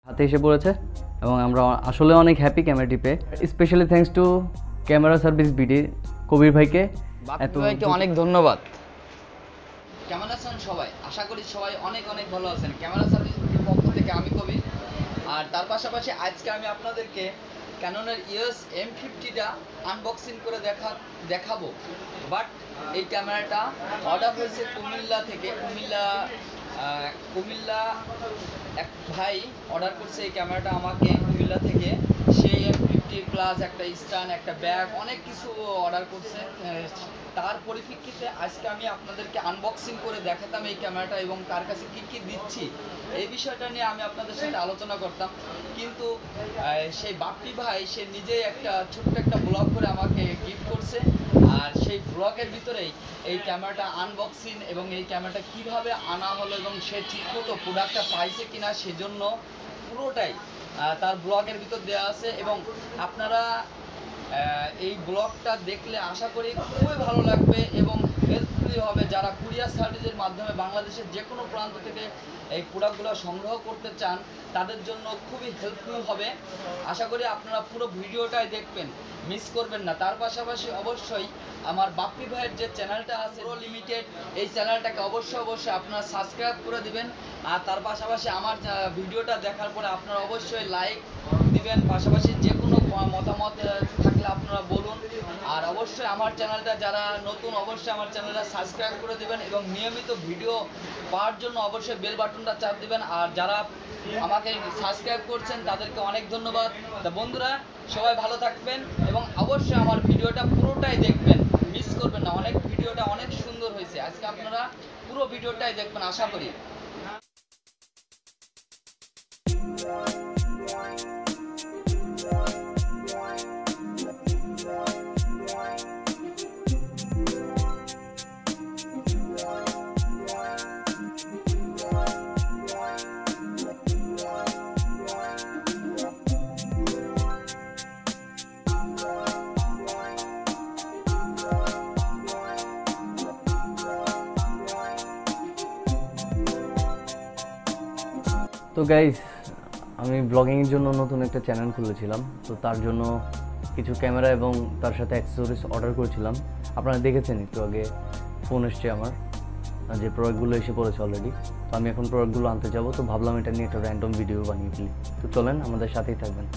হাতে এসে পড়েছে এবং আমরা আসলে অনেক হ্যাপি ক্যামেরাটি পেয়ে। Specially thanks to camera service BD Kabir ভাইকে। ভাইকে অনেক ধন্যবাদ। কেমন আছেন সবাই? আশা করি সবাই অনেক অনেক ভালো আছেন। ক্যামেরা সার্ভিস বিডির পক্ষ থেকে আমি কবির, আর তার পাশাপাশি আজকে আমি আপনাদেরকে ক্যাননের ইউএস M50টা আনবক্সিং করে দেখাবো। বাট এই ক্যামেরাটা অর্ডার হয়েছে কুমিল্লা থেকে। কুমিল্লা এক ভাই অর্ডার করছে এই ক্যামেরাটা আমাকে কুমিল্লা থেকে। সেই M50 প্লাস একটা স্ট্যান্ড, একটা ব্যাগ, অনেক কিছু অর্ডার করছে। তার পরিপ্রেক্ষিতে আজকে আমি আপনাদেরকে আনবক্সিং করে দেখাতাম এই ক্যামেরাটা এবং তার কাছে কী কী দিচ্ছি এই বিষয়টা নিয়ে আমি আপনাদের সাথে আলোচনা করতাম। কিন্তু সেই বাপ্পি ভাই সে নিজেই একটা ছোট্ট একটা ব্লগ করে আমাকে গিফট করছে, আর সেই ব্লগের ভিতরেই এই ক্যামেরাটা আনবক্সিং এবং এই ক্যামেরাটা কিভাবে আনা হলো এবং সে ঠিকমতো প্রোডাক্টটা পাইছে কিনা সেজন্য পুরোটাই তার ব্লগের ভিতর দেওয়া আছে। এবং আপনারা এই ব্লগটা দেখলে আশা করি খুবই ভালো লাগবে এবং হেল্পফুলি হবে। যারা কুরিয়ার সার্ভিসের মাধ্যমে বাংলাদেশের যে কোনো প্রান্ত থেকে এই প্রোডাক্টগুলো সংগ্রহ করতে চান তাদের জন্য খুবই হেল্পফুল হবে। আশা করি আপনারা পুরো ভিডিওটাই দেখবেন, মিস করবেন না। তার পাশাপাশি অবশ্যই আমার বাপ্পি ভাইয়ের যে চ্যানেলটা আছে প্রো লিমিটেড, এই চ্যানেলটাকে অবশ্যই আপনারা সাবস্ক্রাইব করে দিবেন। আর তার পাশাপাশি আমার ভিডিওটা দেখার পরে আপনারা অবশ্যই লাইক দিবেন, পাশাপাশি যে কোনো মতামত থাকলে আপনারা বলুন। আর অবশ্যই আমার চ্যানেলটা যারা নতুন অবশ্যই আমার চ্যানেলটা সাবস্ক্রাইব করে দিবেন এবং নিয়মিত ভিডিও পাওয়ার জন্য অবশ্যই বেল বাটনটা চাপ দিবেন। আর যারা আমাকে সাবস্ক্রাইব করছেন তাদেরকে অনেক ধন্যবাদ। তা বন্ধুরা সবাই ভালো থাকবেন এবং অবশ্যই আমার ভিডিওটা পুরোটাই দেখবেন, মিস করবেন না। ভিডিওটা অনেক সুন্দর হয়েছে, আজকে আপনারা পুরো ভিডিওটাই দেখবেন আশা করি। তো গাইস, আমি ব্লগিংয়ের জন্য নতুন একটা চ্যানেল খুলেছিলাম, তো তার জন্য কিছু ক্যামেরা এবং তার সাথে অ্যাক্সেসরিজ অর্ডার করেছিলাম। আপনারা দেখেছেন একটু আগে ফোন এসছে আমার, যে প্রোডাক্টগুলো এসে পড়েছে অলরেডি। তো আমি এখন প্রোডাক্টগুলো আনতে যাব, তো ভাবলাম এটা নিয়ে একটা র্যান্ডম ভিডিও বানিয়ে ফেলি। তো চলেন আমাদের সাথেই থাকবেন।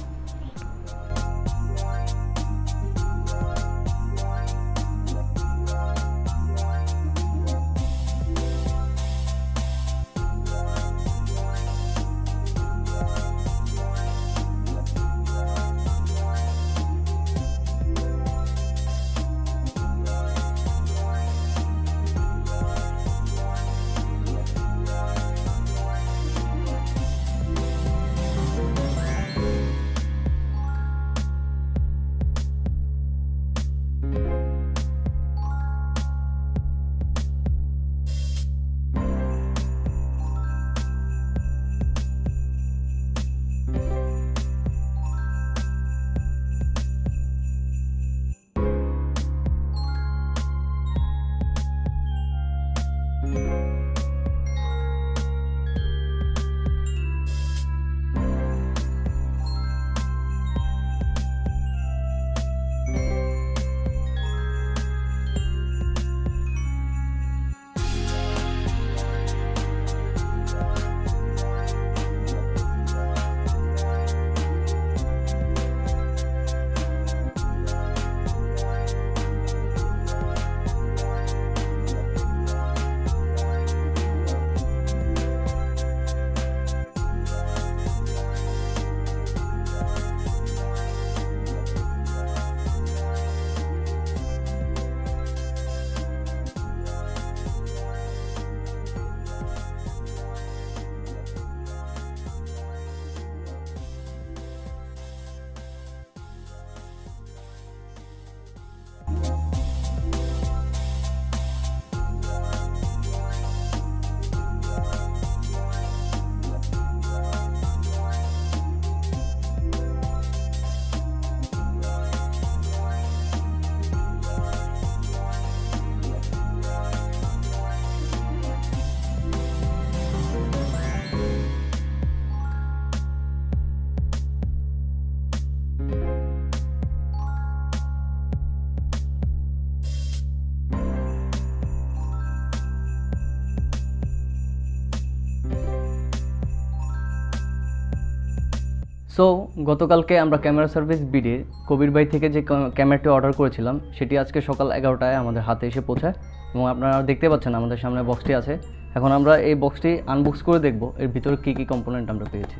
সো গতকালকে আমরা ক্যামেরা সার্ভিস বিডির কবির ভাই থেকে যে ক্যামেরাটি অর্ডার করেছিলাম সেটি আজকে সকাল 11টায় আমাদের হাতে এসে পৌঁছায় এবং আপনারা দেখতে পাচ্ছেন আমাদের সামনে বক্সটি আছে। এখন আমরা এই বক্সটি আনবক্স করে দেখব এর ভিতরে কী কী কম্পোনেন্ট আমরা পেয়েছি।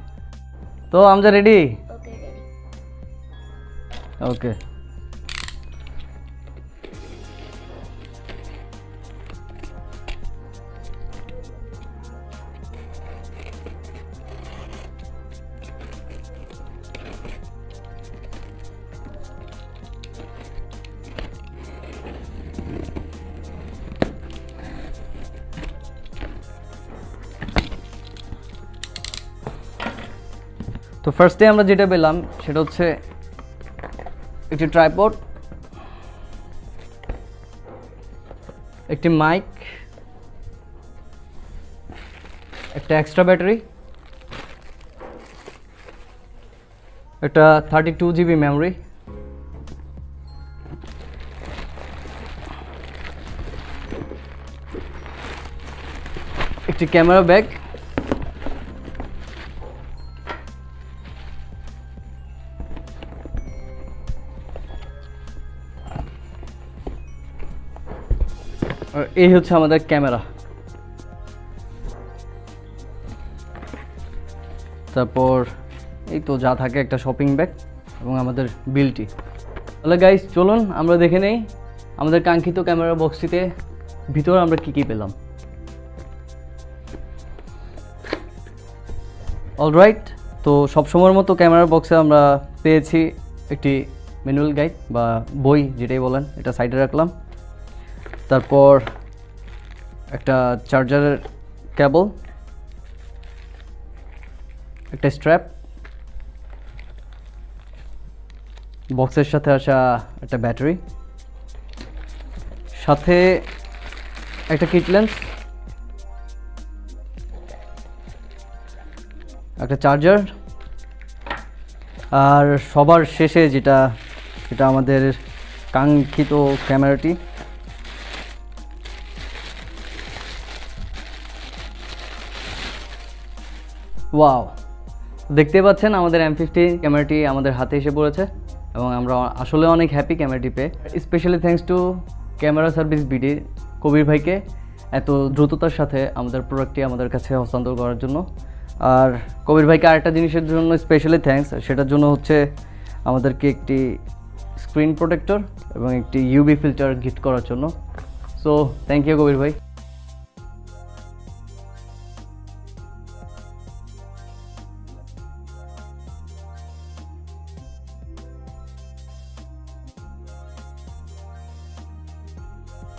তো আমরা রেডি? ওকে। তো ফার্স্টে আমরা যেটা পেলাম সেটা হচ্ছে একটি ট্রাইপড, একটি মাইক, একটা এক্সট্রা ব্যাটারি, একটা 32 GB মেমোরি, একটি ক্যামেরা ব্যাগ, আর এই হচ্ছে আমাদের ক্যামেরা। তারপর এই তো যা থাকে একটা শপিং ব্যাগ এবং আমাদের বিলটি। তাহলে গাইস চলুন আমরা দেখে নেই আমাদের কাঙ্ক্ষিত ক্যামেরা বক্সটিতে ভিতরে আমরা কি কি পেলাম। অলরাইট, তো সবসময়ের মতো ক্যামেরা বক্সে আমরা পেয়েছি একটি ম্যানুয়াল গাইড বা বই যেটাই বলেন, এটা সাইডে রাখলাম। তারপর একটা চার্জারের কেবল, একটা স্ট্র্যাপ, বক্সের সাথে আসা একটা ব্যাটারি, সাথে একটা কিট লেন্স, একটা চার্জার, আর সবার শেষে যেটা আমাদের কাঙ্ক্ষিত ক্যামেরাটি। ওয়াও, দেখতে পাচ্ছেন আমাদের M50 ক্যামেরাটি আমাদের হাতে এসে পড়েছে এবং আমরা আসলে অনেক হ্যাপি ক্যামেরাটি পেয়ে। Specially thanks to camera service BD Kabir ভাইকে এত দ্রুততার সাথে আমাদের প্রোডাক্টটি আমাদের কাছে হস্তান্তর করার জন্য। আর কবির ভাইকে আরেকটা জিনিসের জন্য স্পেশালি থ্যাঙ্কস, সেটার জন্য হচ্ছে আমাদেরকে একটি স্ক্রিন প্রোটেক্টর এবং একটি UV ফিল্টার গিফট করার জন্য। সো থ্যাংক ইউ কবির ভাই।